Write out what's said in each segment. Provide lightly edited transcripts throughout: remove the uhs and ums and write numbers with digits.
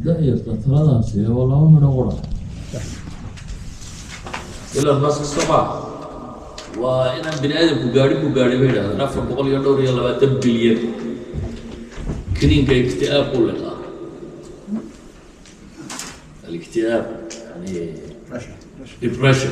ده يستطرد سيه والله من غرة إلى الناس الصباح وإن بني آدم بقاري بيدا نفر بقول يدور يلا تبلير كنين كاكتئاب كلها الاكتئاب يعني depression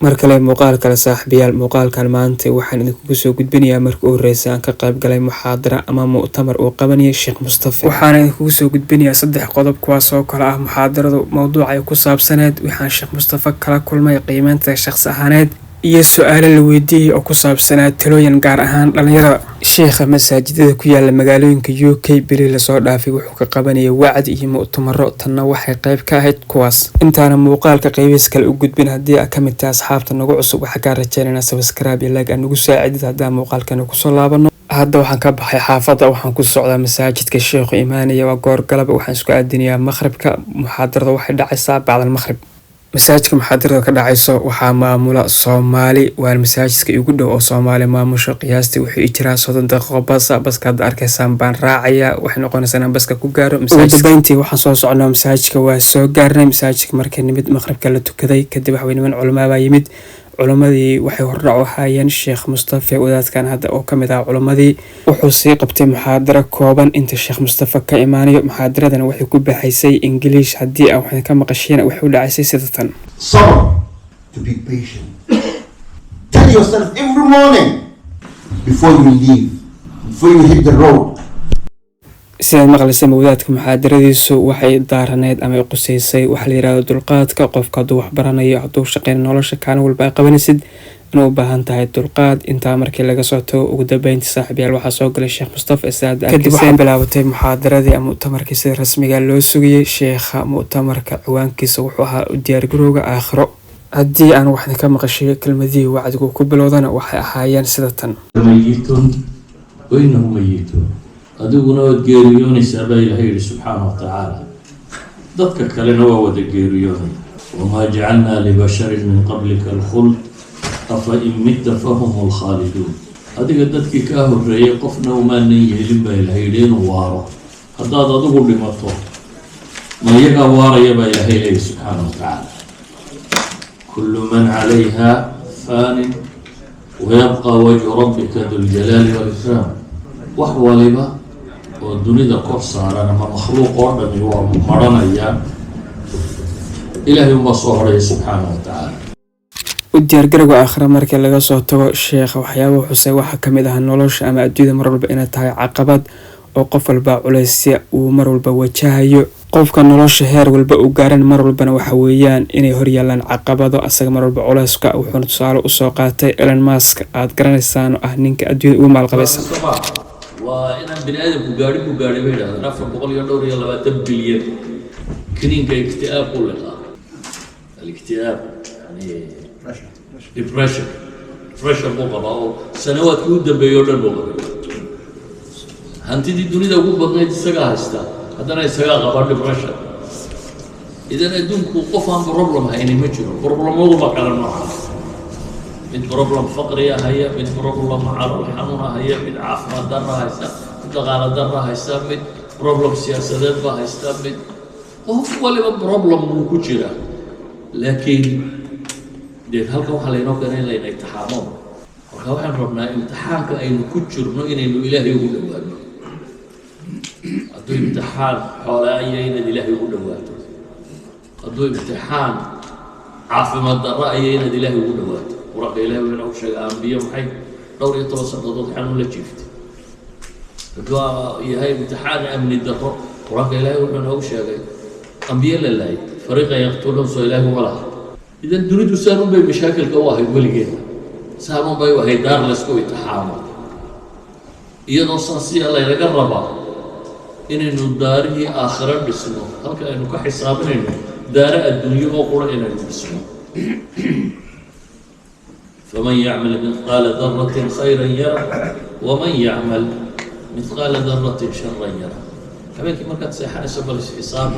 mar kale muuqaal kale saaxiibayaal muuqaalkan maanta waxaan idinku soo gudbinayaa markii uu horeysay aan ka qayb galay muxaadara ama mu'tamar uu qabanayay Sheekh Mustafa waxaan idinku soo gudbinayaa 3 qodob kuwaas oo kala ah muxaadaradu mowduuca ay ku saabsaneed waxaan Sheekh Mustafa kala kulmay qiimeynta shakhsi ahaaneed iyo su'aalo la weydiiyay oo ku saabsanaa talooyin gaar ahaan dhalinyarada sheekha masaajidada ku yaala magaalooyinka UK bili la soo dhaafay wuxuu ka qabanayay wacdi iyo mu'tamaro tanna waxay qayb ka ahayd kuwaas intaana muuqaalka qaybiis kale u gudbin haddii aad ka mid tahay asxaabta nagu cusub waxaan ka rajaynaynaa subscribe iyo like nagu saacidid haddii muuqaalkan ku soo laabano hadda waxaan ka baxay xaafadda waxaan ku socdaa masaajidka sheekhu imaanaya waa goor galab waxaan isku aadinayaa maghribka muxaadarada waxay dhacaysaa bacda maghrib masaajidka muxaadarada ka dhacayso waxaa maamula Soomaali waa masaajidka ugu dhow oo Soomaali maamusho qiyaastii wuxuu jiraa 30 daqiiqo baska aad arkaysaan baan raacaya waxay noqonaysaa baska ku gaaro masaajidka intii waxaan soo socnaa masaajidka waa soo gaarnay masaajidka markii nimid maghribka la tukaday kadib wax weyn culimada baa yimid culumadii waxay hordhac u hayeen Sheekh Mustafa wadaadkan hadda oo kamid ah culumadii wuxuu sii qabtay muxaadara kooban inta Sheekh Mustafa ka imaanayo muxaadaradana waxay ku baxaysay English haddii aan wax ka maqasheen waxay u dhacaysay sida tan to be patient. Tell yourself every morning before you leave, before you hit the road. sida maqalsay wadaadka muxaadaradiisu waxay daaraneed ama qusaysay wax la yiraahdo dulqaadka qofka hadduu wax baranayo hadduu shaqeyn nolosha kaan walba qabanaysid inuu u baahan tahay dulqaad intaa markii laga soo tago ugu dambeyntii saaxiibayaal waxaa soo galay Sheekh Mustafa Saad kadib waxay bilaabatay muxaadaradii ama mu'tamarkii sida rasmiga loo sugayay sheekha mu'tamarka ciwaankiisa wuxuu ahaa u diyaar garowga aakhiro haddii aan wax ka maqashay kelmadii wacdigu ku bilowdana waxay ahaayeen sida tan mayitun وإنهم ميتون أدونا ودجيريون السبايل هير سبحانه وتعالى ضدك كلنا ودجيريون وما جعلنا لبشر من قبلك الخلد أفإن مت فهم الخالدون هذه قدتك كاهو الرئي قفنا وما نيه لبا الهيرين ووارو هذا ضدقوا لمطور ما يقى وارا يبا إلهي سبحانه وتعالى كل من عليها فان ويبقى وجه ربك ذو الجلال والإكرام وحوالبا والدنيا كورسارا ما مخلوق وردمي ومرنا إياه إلهي مصوري سبحانه وتعالى وديار garowga aakhira markii laga soo tago sheekha waxyaabo xusay waxa kamid ah nolosha ama adduunyada mar walba inay tahay caqabad oo qof walba culays uu mar walba wajahayo qofka nolosha heer walba uu gaaran mar walbana waxa weeyaan inay hor yaalaan caqabado asaga mar walba culayska wuxuu tusaale u soo qaatay Elon Musk aad garanaysaan ah ninka adduunyada ugu maalqabaysan وإن بني آدم بقاري بيدا نفر بقول يدور يلا تبلير كنين كاكتئاب كلها الاكتئاب يعني depression بوقبا أو سنوات يود بيورد بوقبا هنتي دي الدنيا وقوم بقيت السجاها استا هذا أنا السجاها غبار depression إذا ندون قفهم بروبلم هاي نمشي بروبلم مو بقى على النوع من بروبلم فقرية هي من بروبلم عرض الحنونة هي من عافمة درها هيسا من دغالة درها هيسا من بروبلم سياسة درها هيسا من وهو اللي بروبلم موكوشيرا لكن ديت هلكا waxaa laynoo keenay in layna imtixaamo marka waxaan rabnaa imtixaanka aynu ku jirno inaynu ilaahay ugu dhawaano hadduu imtixaan xoolaaya inaad ilaahay ugu dhawaato hadduu imtixaan caafimaad darro aya inaad ilaahay ugu dhawaato quraanka ilaahay wuxuu u sheegay ambiyo maxay dhowr iyo 10 sanadood xanuun la jiiftay hadduu yahay imtixaan amni darro quraanka ilaahay wuxuu noogu sheegay ambiyo la laayay fariiqa yaqtulun soo ilaahay wala إذا دريد سانون بي مشاكل كواهي ولقين سانون بي وهي دار لسكو يتحامل إذا نصاصي الله يقربا إنه داره آخرا بسنو هلك إنه كحسابنا إنه دار الدنيا وقرأ إنه بسنو فمن يعمل مثقال ذرة خيرا يرى ومن يعمل مثقال ذرة شرا يرى كمان كما كانت سيحاني سبب الحساب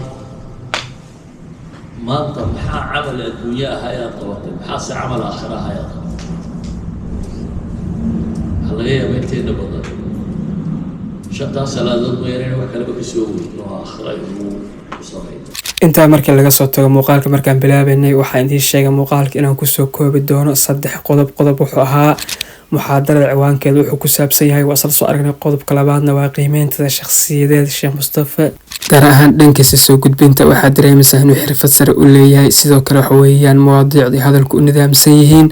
ما أنت محا عمل الدنيا هيا طواتي محا عمل آخرة هيا طواتي هلا هي بيتين بدل شنطة صلاة ما يرين وكلام بكسوه إنه آخر وصميد. intaa markii laga soo tago muuqaalka markaan bilaabaynay waxaan idiin sheegay muuqaalka inaan kusoo koobi doono 3 qodob. qodob wuxuu ahaa muxaadarada ciwaankeedu wuxuu ku saabsan yahay waa asal soo aragnay. qodobka labaadna waa qiimeynta shakhsiyadeed Sheekh Mustafa gaar ahaan dhankiisa soo gudbinta waxaa dareemaysaa inuu xirfad sare u leeyahay. sidoo kale waxa weeyaan mawaadiicdii hadalku u nidaamsan yihiin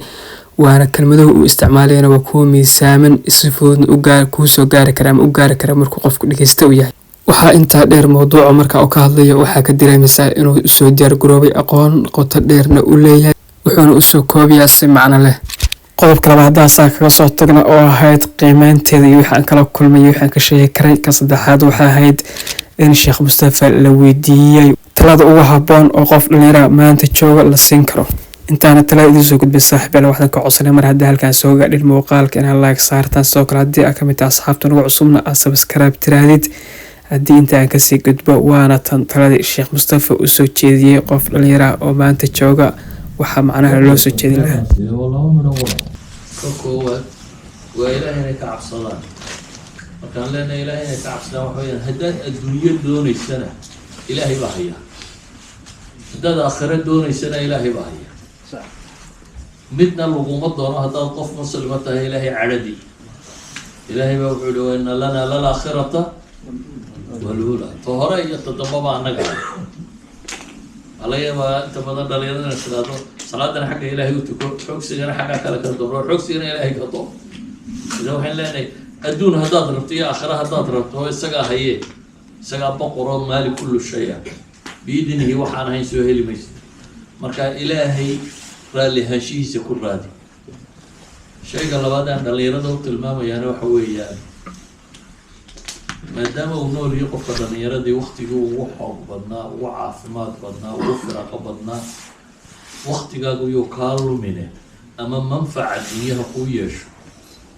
waana kelmaduhu uu isticmaalayna waa kuwa miisaaman si fududna kuu soo gaari kara ama u gaari kara markuu qofku dhegeysta u yahay. waxaa intaa dheer mawduuca marka uu ka hadlayo waxaa ka dareemaysaa inuu usoo diyaar garoobay aqoon qoto dheerna u leeyahay wuxuuna usoo koobiyaa si macno leh. qodobka labaad haddaasaa kaga soo tagna oo ahayd qiimeynteeda iyo wixii aan kala kulmay iyo wixii aan ka sheegi karay. ka saddexaad waxaa ahayd in Sheekh Mustafa la weydiiyey talada ugu habboon oo qof dhalinyara maanta jooga la siin karo. intaana talada idiin soo gudbay saaxiibayaal waxaan ka codsanay mar haddii halkaan soo gaadhin muuqaalka inaad like saartaan. sidoo kale haddii aad ka mid tahay asxaabta nagu cusubna aad subscribe tiraadid. haddii inta aan kasii gudbo waana tan taladii Sheekh Mustafa u soo jeediyey qof dhalinyara oo maanta jooga waxaa macnaha loo soo jeedin lahaa. والله من أول كوكو وإلهنا كعب صلاة وكان لنا إلهنا كعب صلاة وحويا هداد الدنيا دون السنة إلهي بحية هداد آخرة دون السنة إلهي بحية مدنا الوقومات دورها هداد قف مسلمتها إلهي عردي إلهي بوحول وإن لنا للآخرة والأولى طهرة يتطبب عنك علي ما أنت بدل دليلنا الصلاة صلاتنا حق إلهي وتكون حكسنا حق كلا كدور حكسنا إلهي كدور إذا وحين لنا أدون هداد ربطي آخرها هداد ربط هو السجا هي سجا بقرة مالي كل شيء بيدنه وحنا هين سوى هلي ميس مركا إلهي رالي هشيس كل رادي شيء قال بعد أن دليلنا وقت الماما يعني وحوي يعني maadaama uu nool iyo qofka dhallinyaradii waktigii ugu xoog badnaa ugu caafimaad badnaa ugu firaaqo badnaa waktigaagu yuu kaa lumine ama manfaca dunyaha kuu yeesho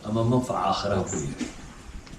ama manfaca aakhiraha kuu yeesho